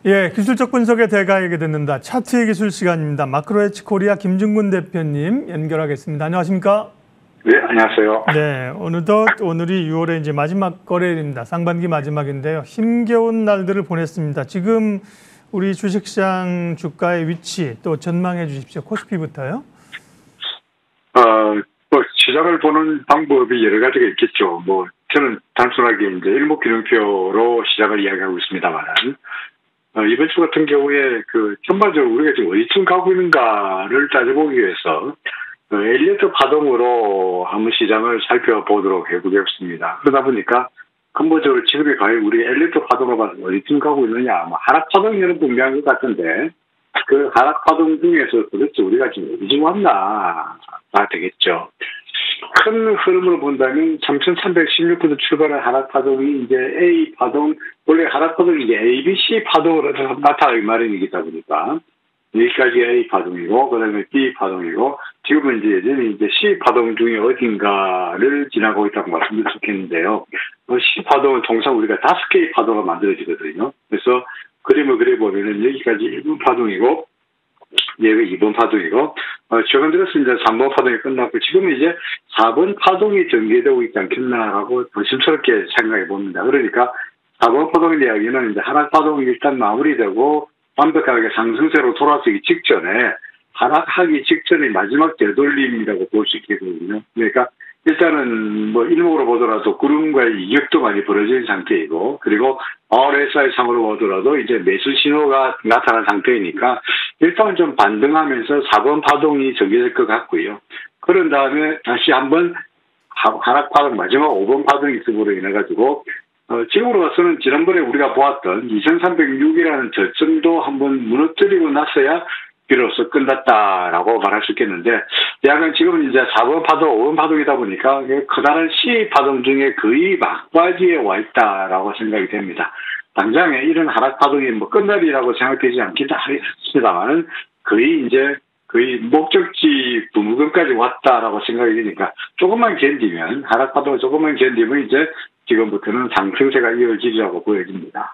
예, 기술적 분석의 대가에게 듣는다. 차트의 기술 시간입니다. 마크로헤지 코리아 김중근 대표님 연결하겠습니다. 안녕하십니까? 네, 안녕하세요. 네, 어느덧 오늘이 6월의 이제 마지막 거래일입니다. 상반기 마지막인데요. 힘겨운 날들을 보냈습니다. 지금 우리 주식시장 주가의 위치 또 전망해 주십시오. 코스피부터요. 시장을 보는 방법이 여러 가지가 있겠죠. 저는 단순하게 이제 일목균형표로 시장을 이야기하고 있습니다만, 이번 주 같은 경우에 전반적으로 우리가 지금 어디쯤 가고 있는가를 따져보기 위해서 엘리어트 파동으로 한번 시장을 살펴보도록 해보겠습니다. 그러다 보니까 근본적으로 지금의 과연 우리 엘리어트 파동으로 봐서 어디쯤 가고 있느냐, 하락 파동이라는 분명한 것 같은데, 그 하락 파동 중에서 도대체 우리가 지금 어디쯤 왔나가 되겠죠. 큰 흐름으로 본다면 3,316부터 출발한 하락 파동이 이제 A 파동, 원래 하락 파동이 이제 ABC 파동으로 나타나기 마련이기다 보니까 여기까지 A 파동이고, 그 다음에 B 파동이고, 지금은 이제 C 파동 중에 어딘가를 지나고 있다고 말씀드릴 수 있겠는데요. C 파동은 통상 우리가 5개의 파동으로 만들어지거든요. 그래서 그림을 그려보면은 여기까지 1번 파동이고, 얘가 2번 파동이고, 최근 들어서 이제 3번 파동이 끝났고, 지금은 이제 4번 파동이 전개되고 있지 않겠나라고 조심스럽게 생각해 봅니다. 그러니까 4번 파동의 이야기는 이제 하락 파동이 일단 마무리되고, 완벽하게 상승세로 돌아서기 직전에, 하락하기 직전의 마지막 되돌림이라고 볼 수 있겠거든요. 그러니까 일단은 일목으로 보더라도 구름과의 이격도 많이 벌어진 상태이고, 그리고 RSI 상으로 보더라도 이제 매수 신호가 나타난 상태이니까 일단은 좀 반등하면서 4번 파동이 전개될 것 같고요. 그런 다음에 다시 한번 하락 파동, 마지막 5번 파동이 있음으로 인해가지고 지금으로 봐서는 지난번에 우리가 보았던 2306이라는 저점도 한번 무너뜨리고 나서야 비로소 끝났다라고 말할 수 있겠는데, 약간 지금은 이제 4번 파동, 5번 파동이다 보니까 커다란 C 파동 중에 거의 막바지에 와 있다라고 생각이 됩니다. 당장에 이런 하락 파동이 끝날이라고 생각되지 않긴 하겠습니다만은 거의 목적지 부무근까지 왔다라고 생각이 되니까 조금만 견디면, 하락 파동을 조금만 견디면 이제 지금부터는 상승세가 이어지리라고 보여집니다.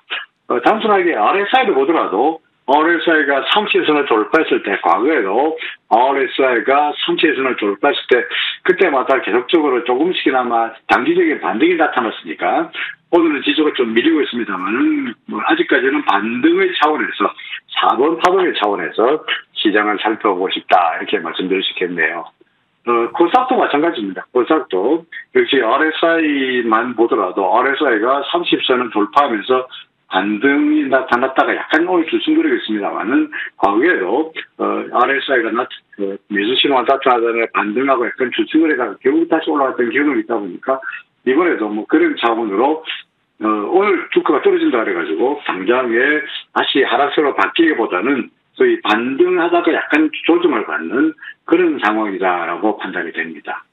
단순하게 RSI를 보더라도 RSI가 30선을 돌파했을 때, 과거에도 RSI가 30선을 돌파했을 때 그때마다 계속적으로 조금씩이나마 단기적인 반등이 나타났으니까 오늘은 지수가 좀 밀리고 있습니다만 아직까지는 반등의 차원에서 4번 파동의 차원에서 시장을 살펴보고 싶다, 이렇게 말씀드릴 수 있겠네요. 코스닥도 마찬가지입니다. 코스닥도 역시 RSI만 보더라도 RSI가 30선을 돌파하면서 반등이 나타났다가 약간 오늘 주춤거리고 있습니다만은, 과거에도 RSI가 매수 신호가 나타나다가 반등하고 약간 주춤거리다가 결국 다시 올라갔던 경험이 있다 보니까 이번에도 그런 차원으로 오늘 주가가 떨어진다 그래가지고 당장에 다시 하락세로 바뀌기보다는 소위 반등하다가 약간 조정을 받는 그런 상황이다라고 판단이 됩니다.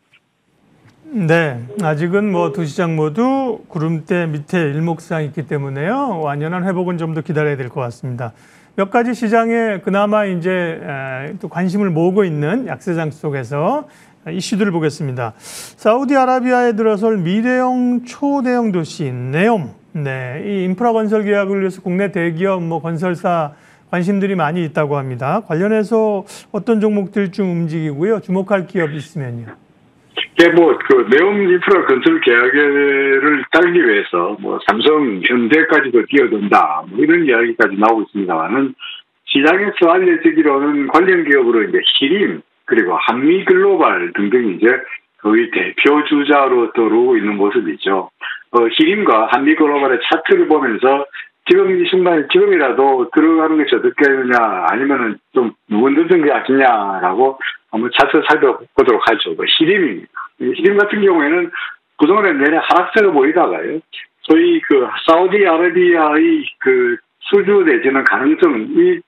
네, 아직은 두 시장 모두 구름대 밑에 일목상이 있기 때문에요. 완연한 회복은 좀 더 기다려야 될 것 같습니다. 몇 가지 시장에 그나마 이제 또 관심을 모으고 있는 약세장 속에서 이슈들을 보겠습니다. 사우디아라비아에 들어설 미래형 초대형 도시 네옴. 네, 이 인프라 건설 계약을 위해서 국내 대기업 건설사 관심들이 많이 있다고 합니다. 관련해서 어떤 종목들 좀 움직이고요. 주목할 기업이 있으면요. 네옴 인프라 건설 계약을 따르기 위해서 삼성, 현대까지도 뛰어든다, 이런 이야기까지 나오고 있습니다만은, 시장에서 알려지기로는 관련 기업으로 이제 히림, 그리고 한미글로벌 등등이 이제 거의 대표 주자로 들어오고 있는 모습이죠. 히림과 한미글로벌의 차트를 보면서 지금 이 순간에 지금이라도 들어가는 것이 어떻겠느냐, 아니면은 좀 누군 늦은 게 낫겠냐라고 한번 차트 살펴보도록 하죠. 히림입니다. 히림 같은 경우에는 그동안에 내내 하락세로 보이다가요, 소위 사우디아라비아의 수주 내지는 가능성이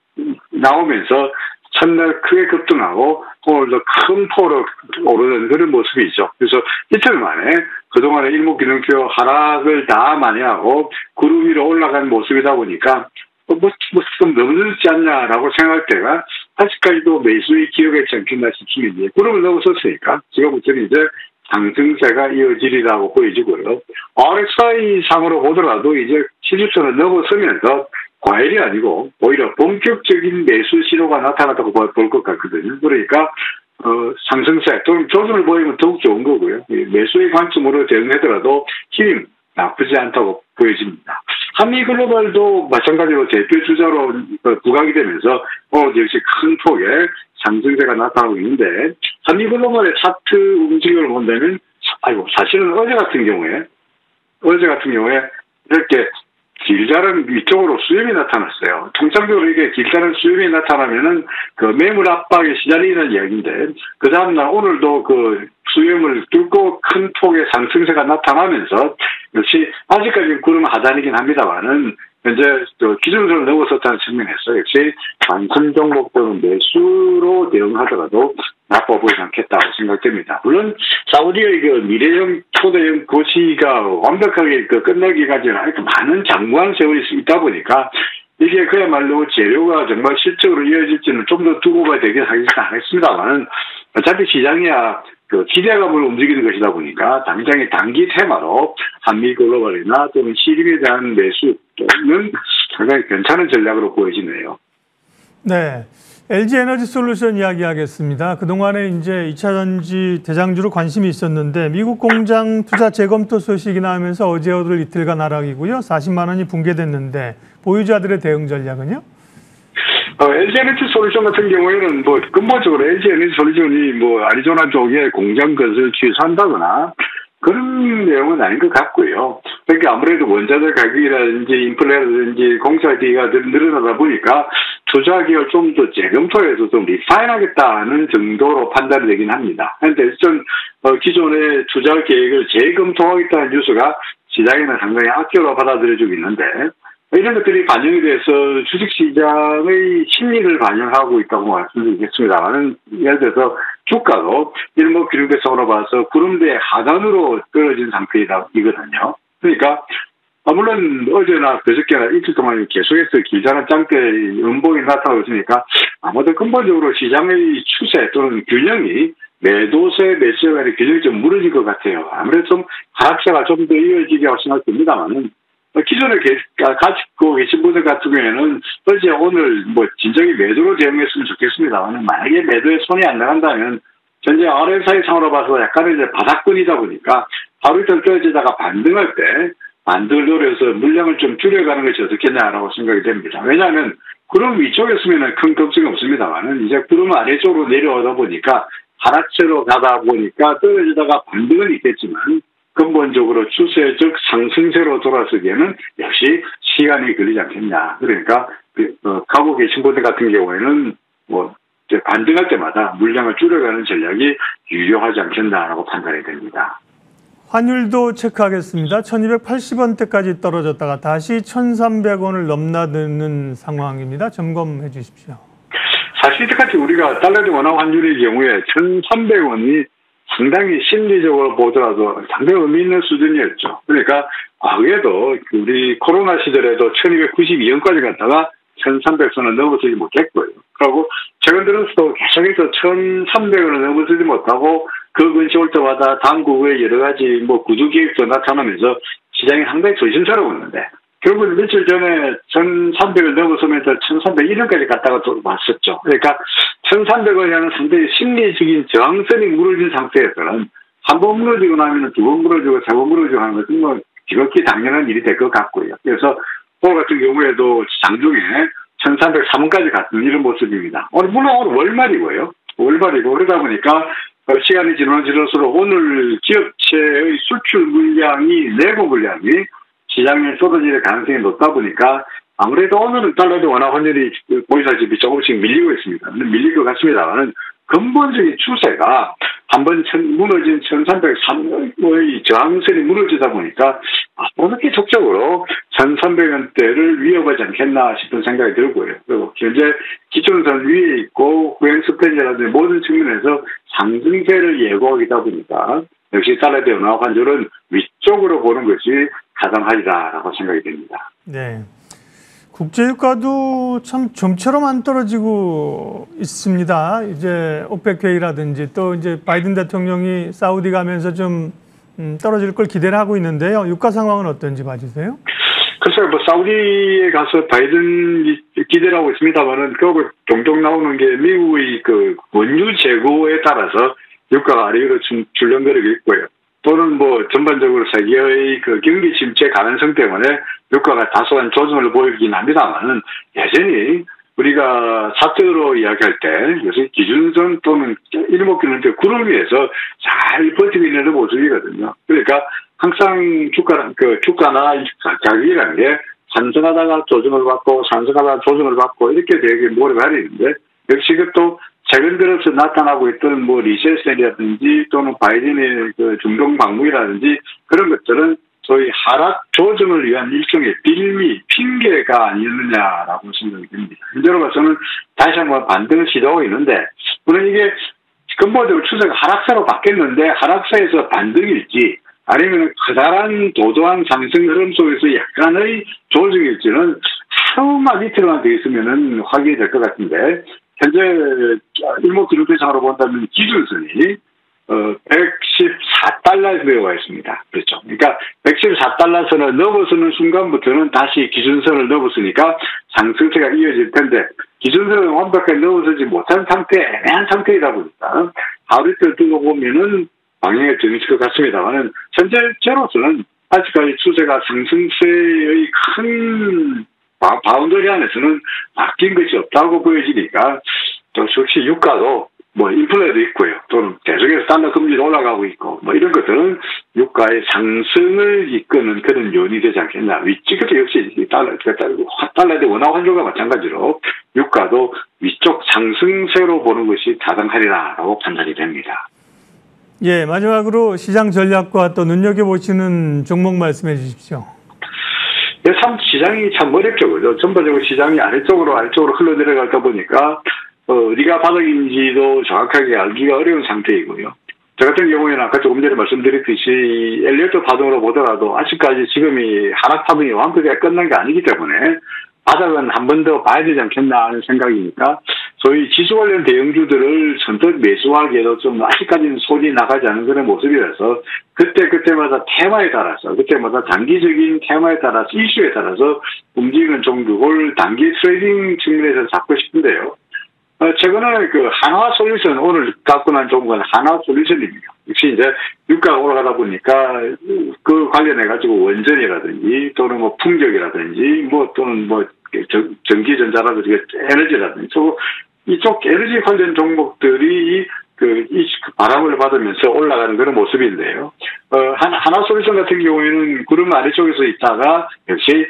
나오면서 첫날 크게 급등하고 오늘도 큰 폭으로 오르는 그런 모습이죠. 그래서 이틀 만에 그동안의 일목균형표 하락을 다 만회하고 구름 위로 올라간 모습이다 보니까 좀 너무 늦지 않냐라고 생각할 때가 아직까지도 매수의 기회가 있지 않겠나 싶습니다. 구름을 넘어섰으니까 지금부터는 이제 상승세가 이어지리라고 보여지고요. RSI 상으로 보더라도 이제 70선을 넘어서면서 과열이 아니고 오히려 본격적인 매수 신호가 나타났다고 볼 것 같거든요. 그러니까 상승세 또는 조정을 보이면 더욱 좋은 거고요. 매수의 관점으로 대응하더라도 힘이 나쁘지 않다고 보여집니다. 한미글로벌도 마찬가지로 대표 주자로 부각이 되면서 역시 큰 폭의 상승세가 나타나고 있는데 한미글로벌의 차트 움직임을 본다면 사실은 어제 같은 경우에 이렇게 길다란 위쪽으로 수렴이 나타났어요. 통상적으로 이게 길다란 수렴이 나타나면은 그 매물 압박에 시달리는 이야기인데 그 다음날 오늘도 그 수렴을 뚫고 큰 폭의 상승세가 나타나면서 역시 아직까지는 구름 하단이긴 합니다만은 현재 기준선을 넘어섰다는 측면에서 역시 관심 종목들은 매수로 대응하더라도 나빠 보이지 않겠다고 생각됩니다. 물론 사우디의 그 미래형 초대형 고시가 완벽하게 끝나기까지는 아직 많은 장구한 세월이 있다 보니까 이게 그야말로 재료가 정말 실적으로 이어질지는 좀 더 두고 봐야 되긴 하겠습니다만은 어차피 시장이야 기대감으로 움직이는 것이다 보니까 당장의 단기 테마로 한미 글로벌이나 또는 시림에 대한 매수는 상당히 괜찮은 전략으로 보여지네요. 네. LG 에너지 솔루션 이야기하겠습니다. 그동안에 이제 2차 전지 대장주로 관심이 있었는데 미국 공장 투자 재검토 소식이 나오면서 어제 오늘 이틀간 하락이고요. 40만 원이 붕괴됐는데 보유자들의 대응 전략은요? LG 에너지 솔루션 같은 경우에는 근본적으로 LG 에너지 솔루션이 아리조나 쪽에 공장 건설 취소한다거나 그런 내용은 아닌 것 같고요. 그러니까 아무래도 원자재 가격이라든지 인플레라든지 공사비가 늘어나다 보니까 투자 기회를 좀 더 재검토해서 좀 리파인하겠다는 정도로 판단이 되긴 합니다. 그런데 기존의 투자 계획을 재검토하겠다는 뉴스가 시장에는 상당히 악재로 받아들여지고 있는데 이런 것들이 반영이 돼서 주식시장의 심리를 반영하고 있다고 말씀드리겠습니다만 예를 들어서 주가도 일목균형배상으로 봐서 구름대 하단으로 떨어진 상태이거든요. 그러니까 물론 어제나 그저께나 이틀 동안 계속해서 기자나 짱대 연봉이 나타나고 있으니까 아마도 근본적으로 시장의 추세 또는 균형이 매도세 매수세 간의 균형이 좀 무너질 것 같아요. 아무래도 좀 하락세가 좀 더 이어지기라고 생각됩니다만은 기존에 가지고 계신 분들 같은 경우에는 어제 오늘 진정히 매도로 대응했으면 좋겠습니다만 만약에 매도에 손이 안 나간다면 현재 RSI 상으로 봐서 약간의 이제 바닥권이다 보니까 하루 이틀 떨어지다가 반등할 때 반등을 노려서 물량을 좀 줄여가는 것이 어떻겠냐라고 생각이 됩니다. 왜냐하면 구름 위쪽에 있으면 큰 걱정이 없습니다만 이제 구름 아래쪽으로 내려오다 보니까 하락세로 가다 보니까 떨어지다가 반등은 있겠지만 근본적으로 추세적 상승세로 돌아서기에는 역시 시간이 걸리지 않겠냐. 그러니까 가고 계신 분들 같은 경우에는 반등할 때마다 물량을 줄여가는 전략이 유효하지 않겠나라고 판단이 됩니다. 환율도 체크하겠습니다. 1280원대까지 떨어졌다가 다시 1300원을 넘나드는 상황입니다. 점검해 주십시오. 사실 이때까지 우리가 달러 대 원화 환율의 경우에 1300원이 상당히 심리적으로 보더라도 상당히 의미 있는 수준이었죠. 그러니까 과거에도 우리 코로나 시절에도 1292원까지 갔다가 1300선을 넘어서지 못했고요. 그리고 최근 들어서도 계속해서 1300원을 넘어서지 못하고 그 근처 올 때마다 당국의 여러 가지 구두 계획도 나타나면서 시장이 상당히 조심스러웠는데 결국 며칠 전에 1300을 넘어서면서 1301원까지 갔다가 또 왔었죠. 그러니까 1300원이라는 상당히 심리적인 저항선이 무너진 상태에서는 한 번 무너지고 나면 두 번 무너지고 세 번 무너지고 하는 것은 지극히 당연한 일이 될 것 같고요. 그래서 오늘 같은 경우에도 장중에 1303원까지 갔던 이런 모습입니다. 물론 오늘 월말이고요. 월말이고 그러다 보니까 시간이 지나면 지날수록 오늘 기업체의 수출 물량이 내부 물량이 시장에 쏟아질 가능성이 높다 보니까 아무래도 오늘은 달러 대 원화 환율이 보이다시피 조금씩 밀리고 있습니다. 밀릴 것 같습니다만 근본적인 추세가 한번 무너진 1303원의 저항선이 무너지다 보니까 어떻게 적극적으로 1300원대를 위협하지 않겠나 싶은 생각이 들고요. 그리고 현재 기준선 위에 있고 후행 스프레드라든지 모든 측면에서 상승세를 예고하기다 보니까 역시 달러 대 원화 환율은 위쪽으로 보는 것이 가장하리라고 생각이 됩니다. 네. 국제유가도 참 좀처럼 안 떨어지고 있습니다. 이제 오펙 회의라든지 또 이제 바이든 대통령이 사우디 가면서 좀 떨어질 걸 기대를 하고 있는데요. 유가 상황은 어떤지 봐주세요. 글쎄요, 뭐, 사우디에 가서 바이든 기대를 하고 있습니다만은, 그 종종 나오는 게 미국의 그 원유 재고에 따라서 유가가 아래 위로 출렁거리고 있고요. 또는 뭐, 전반적으로 세계의 그 경기 침체 가능성 때문에 유가가 다소한 조정을 보이긴 합니다만은, 여전히 우리가 차트로 이야기할 때, 요새 기준선 또는 일목균형표 구름 위에서 잘 버티고 있는 모습이거든요. 그러니까 항상 주가나 가격이라는 게 상승하다가 조정을 받고 상승하다가 조정을 받고 이렇게 되게 모래가 있는데, 역시 또 최근 들어서 나타나고 있던 뭐 리세션이라든지 또는 바이든의 그 중동 방문이라든지 그런 것들은 소위 하락 조정을 위한 일종의 빌미, 핑계가 아니었느냐라고 생각이 듭니다. 현재로 봐서는 다시 한번 반등을 시도하고 있는데, 물론 이게 근본적으로 추세가 하락세로 바뀌었는데 하락세에서 반등일지 아니면 커다란 도도한 상승 흐름 속에서 약간의 조정일지는 하루만 이틀만 더 있으면 확인이 될 것 같은데, 현재 일목기준표상으로 본다면 기준선이 114달러에 들어가 있습니다. 그렇죠. 그러니까 114달러 선을 넘어서는 순간부터는 다시 기준선을 넘었으니까 상승세가 이어질 텐데, 기준선을 완벽하게 넘어서지 못한 상태, 애매한 상태이다 보니까 하루 이틀 두고 보면은 방향이 정해질 것 같습니다만은, 현재로서는 아직까지 추세가 상승세의 큰 바운더리 안에서는 바뀐 것이 없다고 보여지니까, 또 역시 유가도 뭐 인플레도 있고요. 또는 계속해서 달러 금리도 올라가고 있고 뭐 이런 것들은 유가의 상승을 이끄는 그런 요인이 되지 않겠나. 위쪽에도 역시 달러의 원화 환율과 마찬가지로 유가도 위쪽 상승세로 보는 것이 타당하리라고 판단이 됩니다. 예, 마지막으로 시장 전략과 또 눈여겨보시는 종목 말씀해 주십시오. 네, 참 시장이 참 어렵죠. 그죠? 전반적으로 시장이 아래쪽으로 흘러내려가다 보니까 어디가 바닥인지도 정확하게 알기가 어려운 상태이고요. 저 같은 경우에는 아까 조금 전에 말씀드렸듯이 엘리어트 파동으로 보더라도 아직까지 지금이 하락 파동이 완벽하게 끝난 게 아니기 때문에 바닥은 한 번 더 봐야 되지 않겠나 하는 생각이니까, 소위 지수 관련 대형주들을 선뜻 매수하기에도 좀 아직까지는 손이 나가지 않은 그런 모습이라서 그때마다 테마에 따라서, 그때마다 단기적인 테마에 따라서, 이슈에 따라서 움직이는 종목을 단기 트레이딩 측면에서 잡고 싶은데요. 최근에 그 한화솔루션, 오늘 갖고 난 종목은 한화솔루션입니다. 역시 이제 유가가 올라가다 보니까 그 관련해가지고 원전이라든지 또는 뭐 풍력이라든지 뭐 또는 뭐 전기전자라든지 에너지라든지 이쪽 에너지 관련 종목들이 그 바람을 받으면서 올라가는 그런 모습인데요. 한화솔루션 같은 경우에는 구름 아래쪽에서 있다가 역시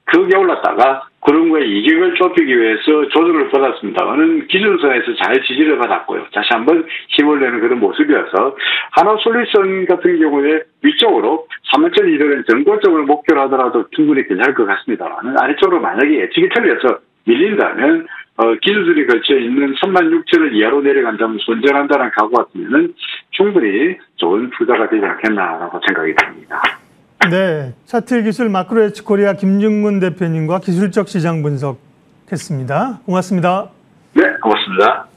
크게 올랐다가 구름과의 이격을 좁히기 위해서 조정을 받았습니다만은 기준선에서 잘 지지를 받았고요. 다시 한번 힘을 내는 그런 모습이어서 한화솔루션 같은 경우에 위쪽으로 31,200원 전고점을 목표로 하더라도 충분히 괜찮을 것 같습니다만은 아래쪽으로 만약에 예측이 틀려서 밀린다면 기준선이 걸쳐 있는 36,000원 이하로 내려간다면 손절한다는 각오 같으면은 충분히 좋은 투자가 되지 않겠나라고 생각이 듭니다. 네, 차트 기술 마크로에치 코리아 김중문 대표님과 기술적 시장 분석했습니다. 고맙습니다. 네, 고맙습니다.